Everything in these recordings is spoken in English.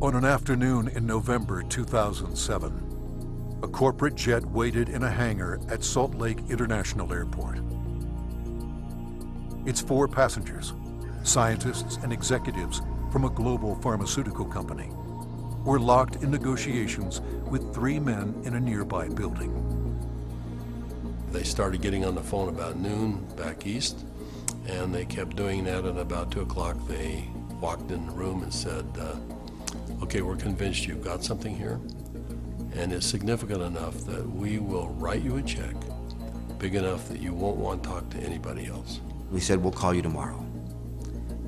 On an afternoon in November 2007, a corporate jet waited in a hangar at Salt Lake International Airport. Its 4 passengers, scientists and executives from a global pharmaceutical company, were locked in negotiations with 3 men in a nearby building. They started getting on the phone about noon back east, and they kept doing that, and about 2 o'clock they walked in the room and said, okay, we're convinced you've got something here, and it's significant enough that we will write you a check big enough that you won't want to talk to anybody else. We said, we'll call you tomorrow.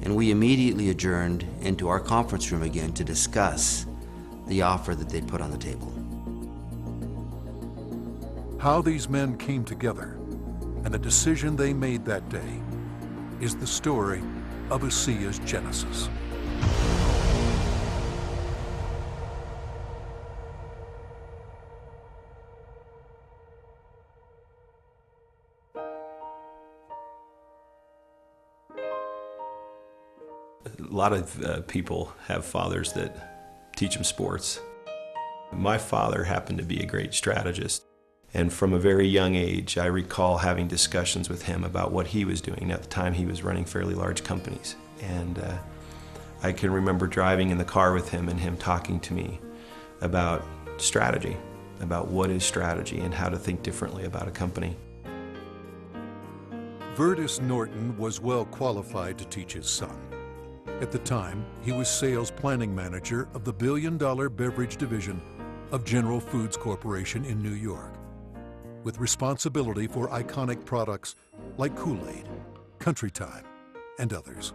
And we immediately adjourned into our conference room again to discuss the offer that they'd put on the table. How these men came together and the decision they made that day is the story of ASEA's genesis. A lot of people have fathers that teach them sports. My father happened to be a great strategist, and from a very young age I recall having discussions with him about what he was doing. At the time he was running fairly large companies, and I can remember driving in the car with him and him talking to me about strategy, about what is strategy and how to think differently about a company. Vertus Norton was well qualified to teach his son. At the time, he was sales planning manager of the billion-dollar beverage division of General Foods Corporation in New York, with responsibility for iconic products like Kool-Aid, Country Time, and others.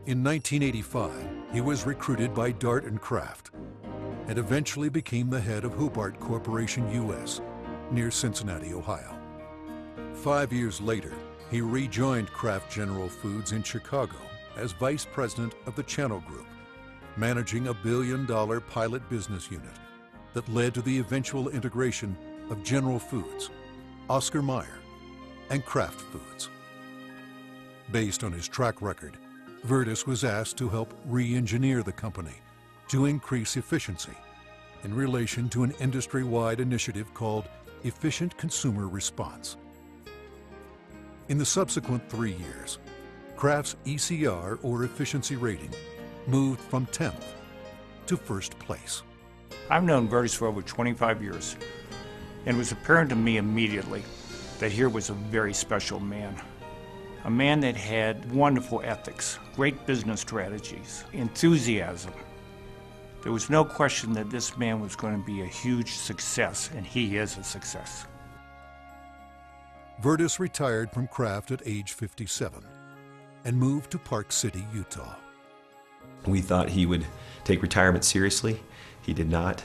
In 1985, he was recruited by Dart and Kraft and eventually became the head of Hobart Corporation US near Cincinnati, Ohio. 5 years later, he rejoined Kraft General Foods in Chicago as vice president of the Channel Group, managing a billion-dollar pilot business unit that led to the eventual integration of General Foods, Oscar Mayer, and Kraft Foods. Based on his track record, Vertus was asked to help re-engineer the company to increase efficiency in relation to an industry-wide initiative called Efficient Consumer Response. In the subsequent 3 years, Kraft's ECR, or efficiency rating, moved from 10th to first place. I've known Vertus for over 25 years, and it was apparent to me immediately that here was a very special man. A man that had wonderful ethics, great business strategies, enthusiasm. There was no question that this man was going to be a huge success, and he is a success. Vertus retired from Kraft at age 57 and moved to Park City, Utah. We thought he would take retirement seriously. He did not.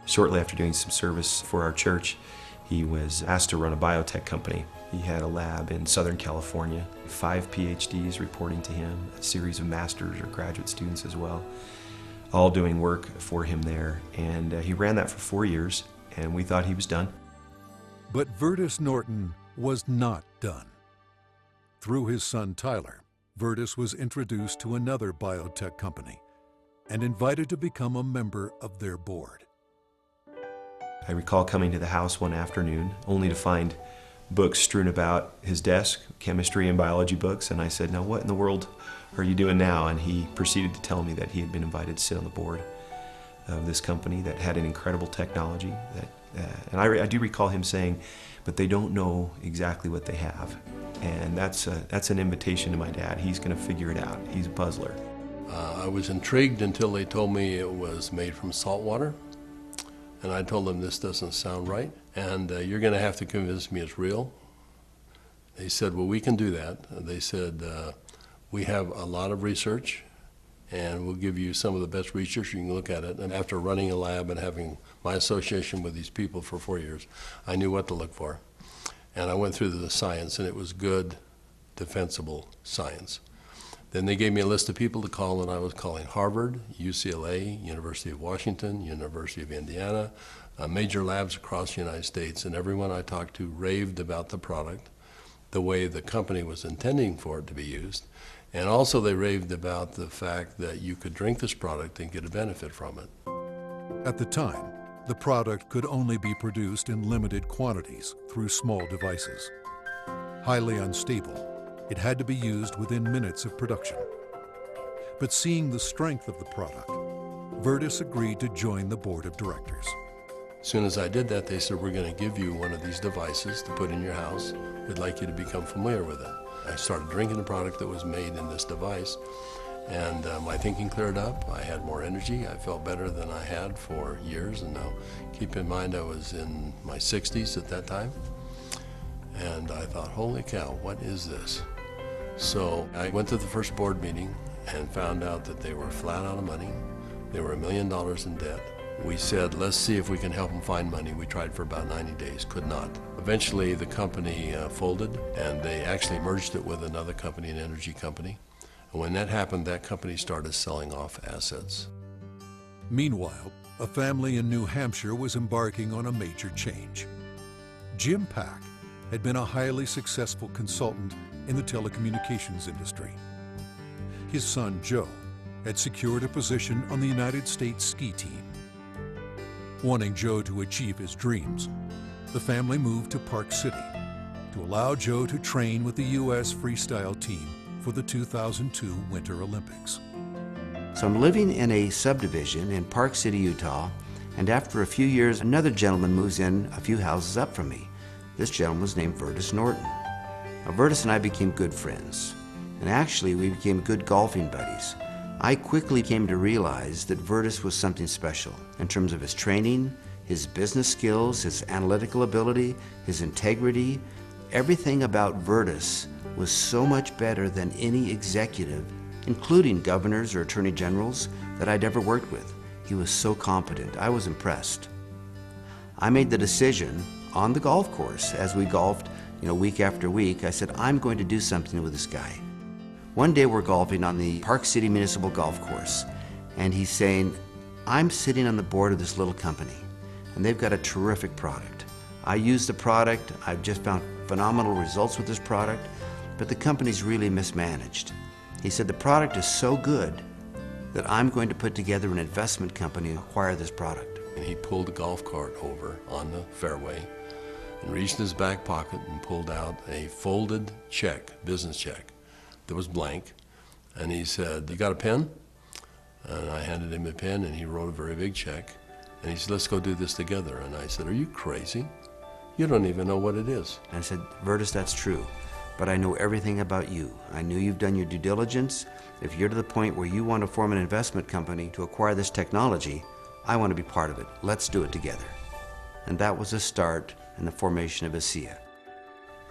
Shortly after doing some service for our church, he was asked to run a biotech company. He had a lab in Southern California, 5 PhDs reporting to him, a series of master's or graduate students as well, all doing work for him there. And he ran that for 4 years, and we thought he was done. But Vertus Norton was not done. Through his son Tyler, Vertus was introduced to another biotech company and invited to become a member of their board. I recall coming to the house one afternoon only to find books strewn about his desk, chemistry and biology books, and I said, now what in the world are you doing now? And he proceeded to tell me that he had been invited to sit on the board of this company that had an incredible technology. And I do recall him saying, but they don't know exactly what they have. And that's an invitation to my dad. He's going to figure it out. He's a puzzler. I was intrigued until they told me it was made from salt water. And I told them this doesn't sound right, and you're going to have to convince me it's real. They said, well, we can do that. They said, we have a lot of research, and we'll give you some of the best research. You can look at it. And after running a lab and having my association with these people for 4 years, I knew what to look for. And I went through the science, and it was good, defensible science. Then they gave me a list of people to call, and I was calling Harvard, UCLA, University of Washington, University of Indiana, major labs across the United States, and everyone I talked to raved about the product, the way the company was intending for it to be used, And also they raved about the fact that you could drink this product and get a benefit from it. At the time, the product could only be produced in limited quantities through small devices. Highly unstable, it had to be used within minutes of production. But seeing the strength of the product, Virtus agreed to join the board of directors. As soon as I did that, they said, we're going to give you one of these devices to put in your house. We'd like you to become familiar with it. I started drinking the product that was made in this device, and my thinking cleared up. I had more energy. I felt better than I had for years. And now, keep in mind, I was in my 60s at that time. And I thought, holy cow, what is this? So I went to the first board meeting and found out that they were flat out of money. They were $1 million in debt. We said, let's see if we can help them find money. We tried for about 90 days, could not. Eventually, the company folded, and they actually merged it with another company, an energy company. And when that happened, that company started selling off assets. Meanwhile, a family in New Hampshire was embarking on a major change. Jim Pack had been a highly successful consultant in the telecommunications industry. His son, Joe, had secured a position on the United States ski team. Wanting Joe to achieve his dreams, the family moved to Park City to allow Joe to train with the U.S. freestyle team for the 2002 Winter Olympics. So I'm living in a subdivision in Park City, Utah, and after a few years, another gentleman moves in a few houses up from me. This gentleman was named Virtus Norton. Now, Virtus and I became good friends, and actually we became good golfing buddies. I quickly came to realize that Virtus was something special in terms of his training, his business skills, his analytical ability, his integrity. Everything about Virtus was so much better than any executive, including governors or attorney generals, that I'd ever worked with. He was so competent. I was impressed. I made the decision on the golf course as we golfed, week after week. I said, I'm going to do something with this guy. One day we're golfing on the Park City Municipal Golf Course, and he's saying, I'm sitting on the board of this little company, and they've got a terrific product. I use the product, I've just found phenomenal results with this product, but the company's really mismanaged. He said, the product is so good that I'm going to put together an investment company to acquire this product. And he pulled the golf cart over on the fairway and reached in his back pocket and pulled out a folded check, business check, that was blank, and he said, you got a pen? And I handed him a pen, and he wrote a very big check, and he said, let's go do this together. And I said, are you crazy? You don't even know what it is. And I said, Virtus, that's true, but I know everything about you. I knew you've done your due diligence. If you're to the point where you want to form an investment company to acquire this technology, I want to be part of it. Let's do it together. And that was the start in the formation of ASEA.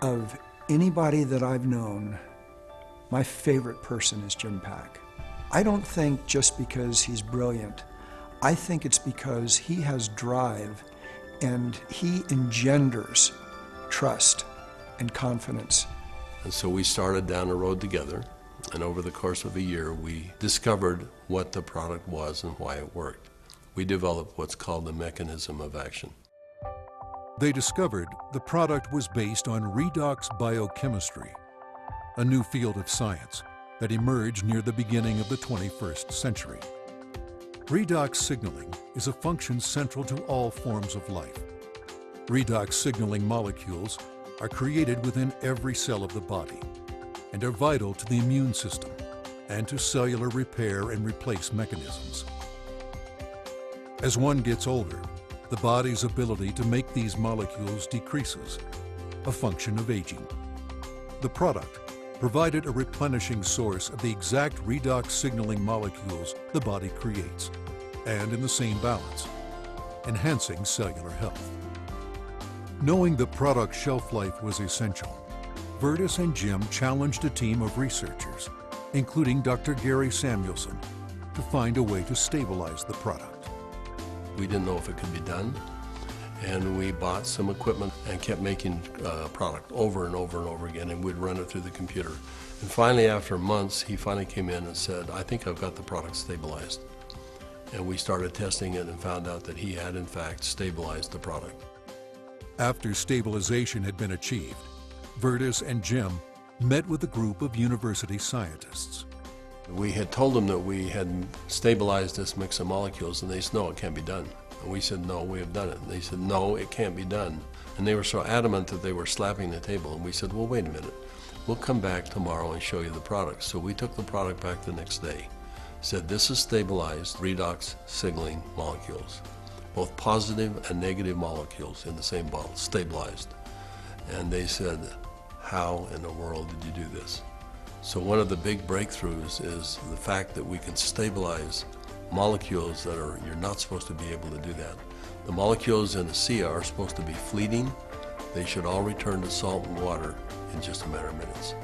Of anybody that I've known, my favorite person is Jim Pack. I don't think just because he's brilliant. I think it's because he has drive and he engenders trust and confidence. And so we started down the road together, and over the course of a year, we discovered what the product was and why it worked. We developed what's called the mechanism of action. They discovered the product was based on redox biochemistry, a new field of science that emerged near the beginning of the 21st century. Redox signaling is a function central to all forms of life. Redox signaling molecules are created within every cell of the body and are vital to the immune system and to cellular repair and replace mechanisms. As one gets older, the body's ability to make these molecules decreases, a function of aging. The product provided a replenishing source of the exact redox signaling molecules the body creates, and in the same balance, enhancing cellular health. Knowing the product's shelf life was essential, Virtus and Jim challenged a team of researchers, including Dr. Gary Samuelson, to find a way to stabilize the product. We didn't know if it could be done, and we bought some equipment and kept making product over and over and over again, and we'd run it through the computer. And finally, after months, he finally came in and said, I think I've got the product stabilized. And we started testing it and found out that he had, in fact, stabilized the product. After stabilization had been achieved, Virtus and Jim met with a group of university scientists. We had told them that we had stabilized this mix of molecules, and they said, no, it can't be done. And we said, no, we have done it. And they said, no, it can't be done. And they were so adamant that they were slapping the table. And we said, well, wait a minute. We'll come back tomorrow and show you the product. So we took the product back the next day. Said, this is stabilized redox signaling molecules, both positive and negative molecules in the same bottle, stabilized. And they said, how in the world did you do this? So one of the big breakthroughs is the fact that we can stabilize molecules that you're not supposed to be able to do that. The molecules in ASEA are supposed to be fleeting. They should all return to salt and water in just a matter of minutes,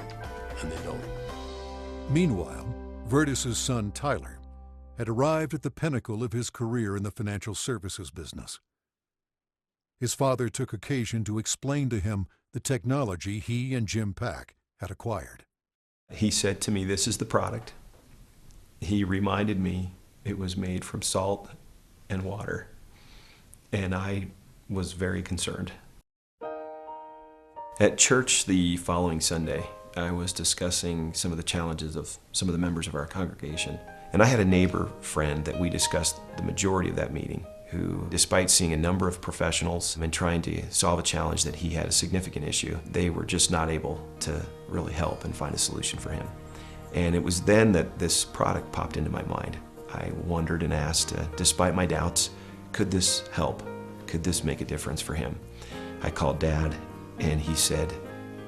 and they don't. Meanwhile, Vertus's son Tyler had arrived at the pinnacle of his career in the financial services business. His father took occasion to explain to him the technology he and Jim Pack had acquired. He said to me, this is the product. He reminded me it was made from salt and water, and I was very concerned. At church the following Sunday, I was discussing some of the challenges of some of the members of our congregation, and I had a neighbor friend that we discussed the majority of that meeting, who, despite seeing a number of professionals and trying to solve a challenge that he had a significant issue, they were just not able to really help and find a solution for him. And it was then that this product popped into my mind. I wondered and asked, despite my doubts, could this help? Could this make a difference for him? I called Dad, and he said,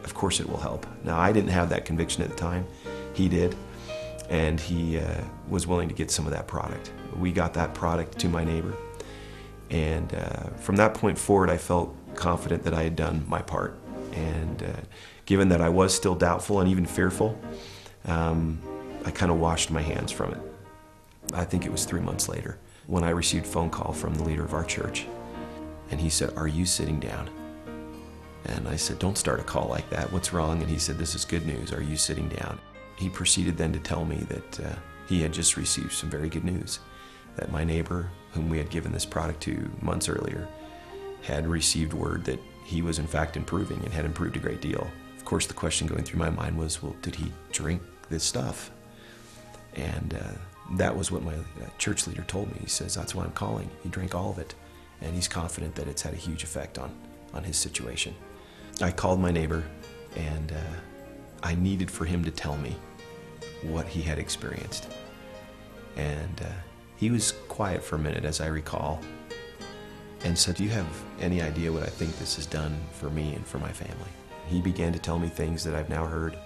of course it will help. Now, I didn't have that conviction at the time. He did, and he was willing to get some of that product. We got that product to my neighbor, and from that point forward, I felt confident that I had done my part. And given that I was still doubtful and even fearful, I kind of washed my hands from it. I think it was 3 months later when I received a phone call from the leader of our church, and he said, "Are you sitting down?" And I said, "Don't start a call like that. What's wrong?" And he said, "This is good news. Are you sitting down?" He proceeded then to tell me that he had just received some very good news, that my neighbor, whom we had given this product to months earlier, had received word that he was in fact improving and had improved a great deal. Of course, the question going through my mind was, well, did he drink this stuff? And that was what my church leader told me. He says, that's why I'm calling. He drank all of it, and he's confident that it's had a huge effect on his situation. I called my neighbor, and I needed for him to tell me what he had experienced. And he was quiet for a minute, as I recall, and said, "Do you have any idea what I think this has done for me and for my family?" He began to tell me things that I've now heard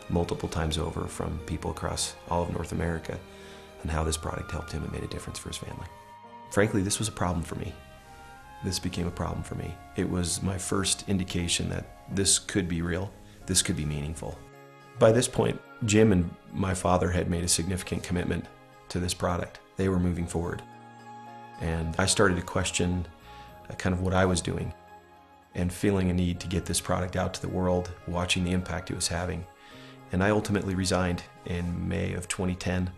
multiple times over from people across all of North America, and how this product helped him and made a difference for his family. Frankly, this was a problem for me. This became a problem for me. It was my first indication that this could be real, this could be meaningful. By this point, Jim and my father had made a significant commitment to this product. They were moving forward. And I started to question kind of what I was doing, and feeling a need to get this product out to the world, watching the impact it was having. And I ultimately resigned in May of 2010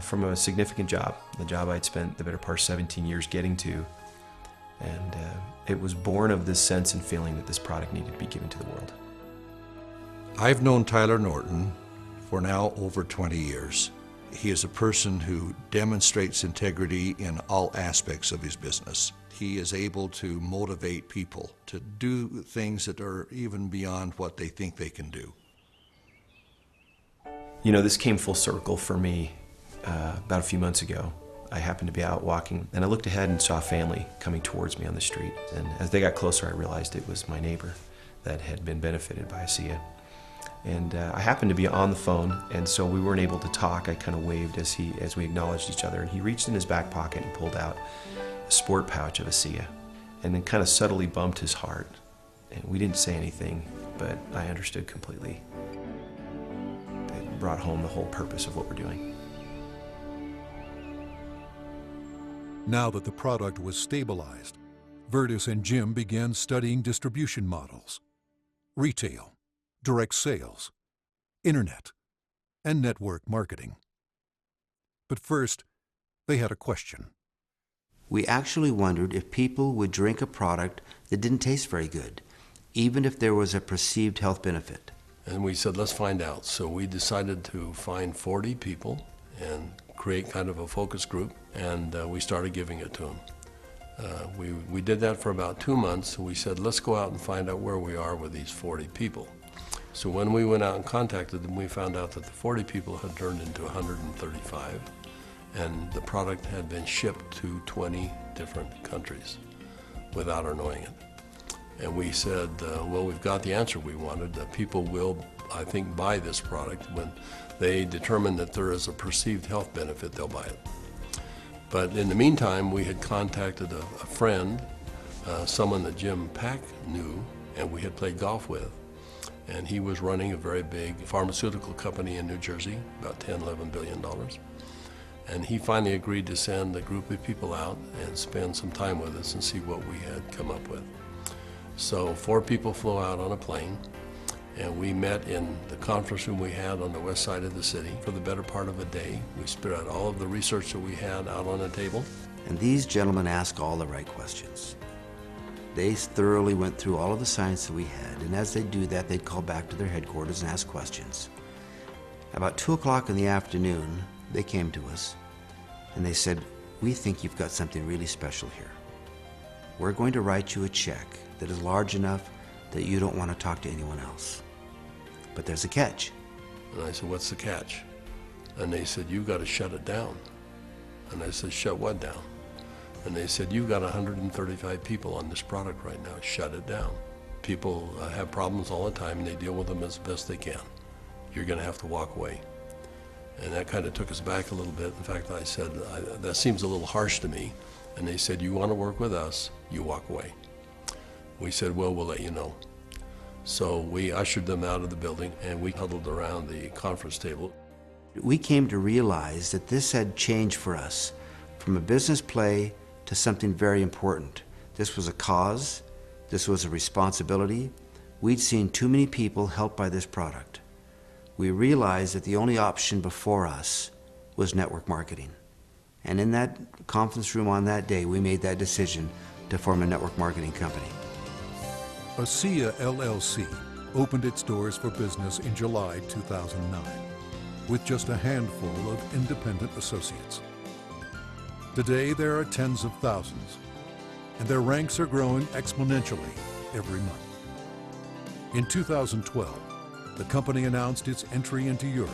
from a significant job, the job I'd spent the better part of 17 years getting to. And it was born of this sense and feeling that this product needed to be given to the world. I've known Tyler Norton for now over 20 years. He is a person who demonstrates integrity in all aspects of his business. He is able to motivate people to do things that are even beyond what they think they can do. You know, this came full circle for me about a few months ago. I happened to be out walking, and I looked ahead and saw a family coming towards me on the street. And as they got closer, I realized it was my neighbor that had been benefited by ASEA. And I happened to be on the phone, and so we weren't able to talk. I kind of waved as we acknowledged each other, and he reached in his back pocket and pulled out a sport pouch of ASEA, and then kind of subtly bumped his heart. And we didn't say anything, but I understood completely. It brought home the whole purpose of what we're doing. Now that the product was stabilized, Vertus and Jim began studying distribution models, retail, direct sales, internet, and network marketing. But first, they had a question. We actually wondered if people would drink a product that didn't taste very good, even if there was a perceived health benefit. And we said, let's find out. So we decided to find 40 people and create kind of a focus group, and we started giving it to them. We did that for about 2 months, and we said, let's go out and find out where we are with these 40 people. So when we went out and contacted them, we found out that the 40 people had turned into 135, and the product had been shipped to 20 different countries without our knowing it. And we said, well, we've got the answer we wanted. People will, I think, buy this product. When they determine that there is a perceived health benefit, they'll buy it. But in the meantime, we had contacted a friend, someone that Jim Pack knew and we had played golf with. And he was running a very big pharmaceutical company in New Jersey, about $10, $11 billion. And he finally agreed to send a group of people out and spend some time with us and see what we had come up with. So 4 people flew out on a plane, and we met in the conference room we had on the west side of the city for the better part of a day. We spread out all of the research that we had out on a table. And these gentlemen asked all the right questions. They thoroughly went through all of the science that we had, and as they do that, they'd call back to their headquarters and ask questions. About 2 o'clock in the afternoon, they came to us, and they said, we think you've got something really special here. We're going to write you a check that is large enough that you don't want to talk to anyone else. But there's a catch. And I said, what's the catch? And they said, you've got to shut it down. And I said, shut what down? And they said, you've got 135 people on this product right now. Shut it down. People have problems all the time, and they deal with them as best they can. You're going to have to walk away. And that kind of took us back a little bit. In fact, I said, that seems a little harsh to me. And they said, you want to work with us, you walk away. We said, well, we'll let you know. So we ushered them out of the building, and we huddled around the conference table. We came to realize that this had changed for us from a business play to something very important. This was a cause. This was a responsibility. We'd seen too many people helped by this product. We realized that the only option before us was network marketing. And in that conference room on that day, we made that decision to form a network marketing company. ASEA LLC opened its doors for business in July 2009 with just a handful of independent associates. Today, there are tens of thousands, and their ranks are growing exponentially every month. In 2012, the company announced its entry into Europe,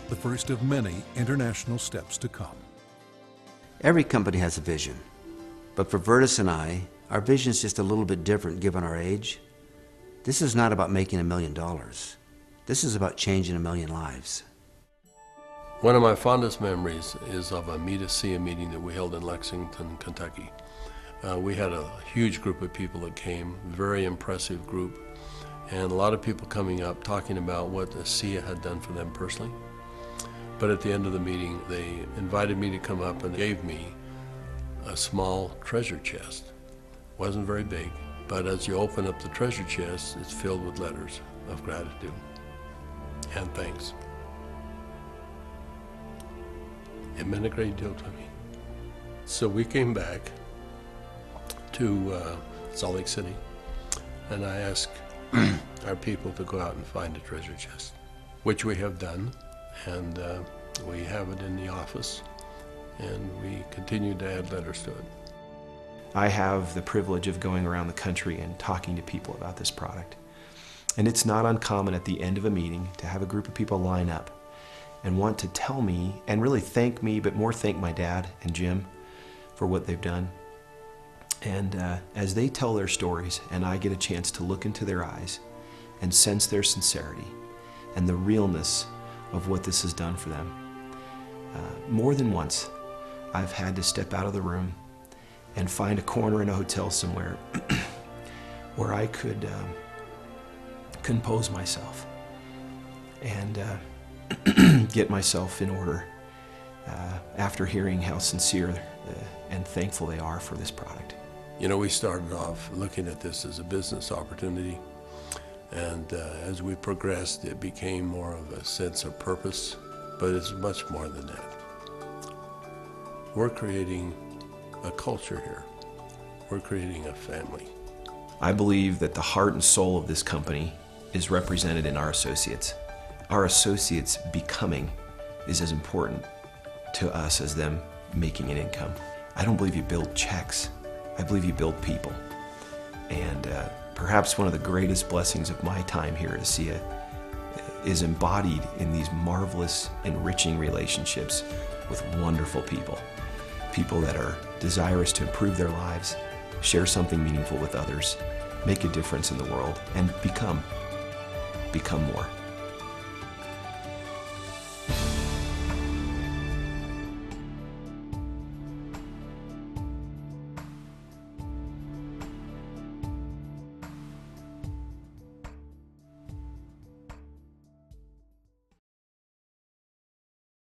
the first of many international steps to come. Every company has a vision, but for Vertus and I, our vision is just a little bit different given our age. This is not about making $1 million. This is about changing 1 million lives. One of my fondest memories is of a Meet ASEA meeting that we held in Lexington, Kentucky. We had a huge group of people that came, very impressive group, and a lot of people coming up talking about what ASEA had done for them personally. But at the end of the meeting, they invited me to come up and gave me a small treasure chest. Wasn't very big, but as you open up the treasure chest, it's filled with letters of gratitude and thanks. It meant a great deal to me. So we came back to Salt Lake City, and I asked our people to go out and find a treasure chest, which we have done, and we have it in the office, and we continue to add letters to it. I have the privilege of going around the country and talking to people about this product. And it's not uncommon at the end of a meeting to have a group of people line up and want to tell me, and really thank me, but more thank my dad and Jim for what they've done. And as they tell their stories and I get a chance to look into their eyes and sense their sincerity and the realness of what this has done for them, more than once I've had to step out of the room and find a corner in a hotel somewhere where I could compose myself and get myself in order after hearing how sincere and thankful they are for this product. You know, we started off looking at this as a business opportunity, and as we progressed, it became more of a sense of purpose, but it's much more than that. We're creating a culture here. We're creating a family. I believe that the heart and soul of this company is represented in our associates. Our associates becoming is as important to us as them making an income. I don't believe you build checks. I believe you build people. And perhaps one of the greatest blessings of my time here at ASEA is embodied in these marvelous, enriching relationships with wonderful people. People that are desirous to improve their lives, share something meaningful with others, make a difference in the world, and become more.